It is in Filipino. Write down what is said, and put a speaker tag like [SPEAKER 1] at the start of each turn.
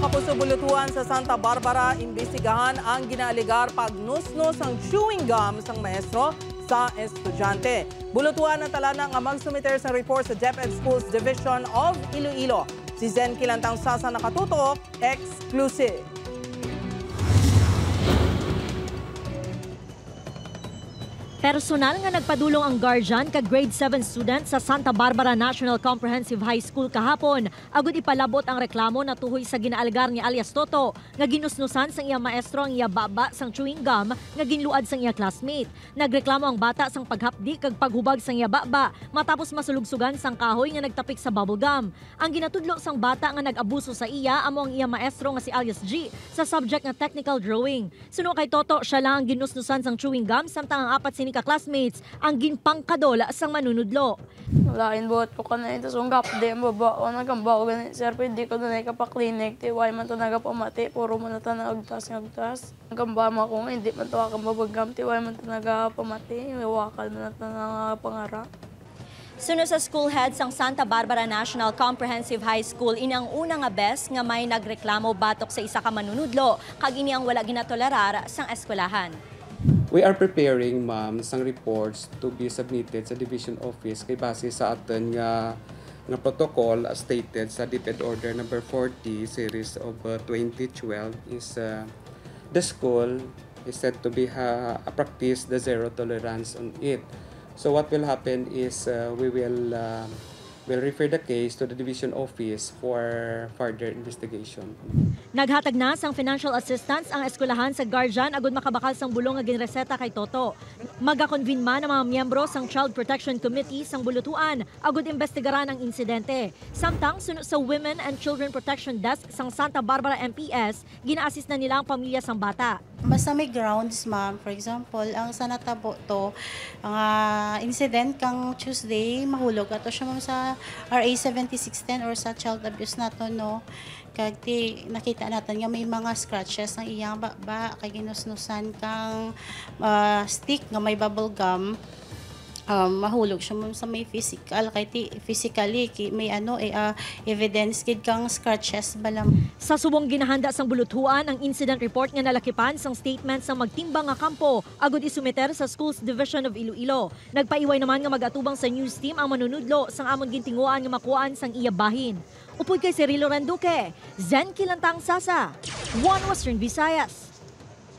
[SPEAKER 1] Kapuso Bulutuan sa Santa Barbara, imbestigahan ang ginaaligar pagnusnos ng chewing gum ng maestro sa estudyante. Bulutuan na tala na nga magsumiter sa report sa DepEd Schools Division of Iloilo. Si Zen Kilantang Sasa nakatutok, exclusive.
[SPEAKER 2] Personal nga nagpadulong ang guardian kag grade 7 student sa Santa Barbara National Comprehensive High School kahapon. Agud ipalabot ang reklamo na tuhoy sa ginaalgar ni alias Toto nga ginusnusan sang iya maestro ang iya baba sang chewing gum nga ginluad sang iya classmate. Nagreklamo ang bata sang paghapdi kag paghubag sang iya baba matapos masulugsugan sang kahoy nga nagtapik sa bubble gum. Ang ginatudlo sang bata nga nag-abuso sa iya amo ang iya maestro nga si alias G sa subject nga technical drawing. Suno kay Toto, siya lang ang ginusnusan sang chewing gum samtang ang apat sini ka-classmates ang ginpangkadola sang manunudlo.
[SPEAKER 3] Lain buhat ko kanay, tapos ang gapde, babao, nagambao ganit. Sir, hindi ko na kapaklinik, tiway man ito nagapamati, puro man ito nagtas. Nagamba mo ako, hindi man ito akambabagam, tiway man ito nagapamati, iwakal man ito nagapangara.
[SPEAKER 2] Sunod sa school head sang Santa Barbara National Comprehensive High School, ini ang una nga bes nga may nagreklamo batok sa isa ka manunudlo, kag ini ang wala ginatolerar sang eskwelahan.
[SPEAKER 4] We are preparing, ma'am, sang reports to be submitted sa Division Office kay base sa aton nga protocol as stated sa DepEd Order number 40 series of 2012 is the school is said to be practice the zero tolerance on it. So what will happen is we will refer the case to the Division Office for further investigation.
[SPEAKER 2] Naghatag na sang financial assistance ang eskwelahan sa guardian agud makabakal sang bulong nga ginreseta kay Toto. Magakonvene man ang mga miyembro sang Child Protection Committee sang Bulutuan agud investigaran ang insidente. Samtang sunod sa Women and Children Protection Desk sang Santa Barbara MPS, gina-assist na nila ang pamilya sang bata.
[SPEAKER 5] Basta may grounds, ma'am. For example, ang sa natabo to, ang incident kang Tuesday, mahulog ato siya ma'am sa RA 7610 or sa child abuse nato, no? Kag nakita natin nga may mga scratches ng iyang baba, kay ginusnusan kang stick nga may bubble gum. Mahulog siya mo sa may physical kay physically may evidence kid kang scratches balam.
[SPEAKER 2] Sa subong ginahanda sang Bulutuan ang incident report nga nalakipan sang statement sang magtimbang nga kampo agud isumiter sa Schools Division of Iloilo. Nagpaiway naman nga magatubang sa news team ang manunudlo sang amon gintinguan nga makuan sang iya bahin. Upod kay Cirilo Randuque, Zen Kilantang Sasa, One Western Visayas.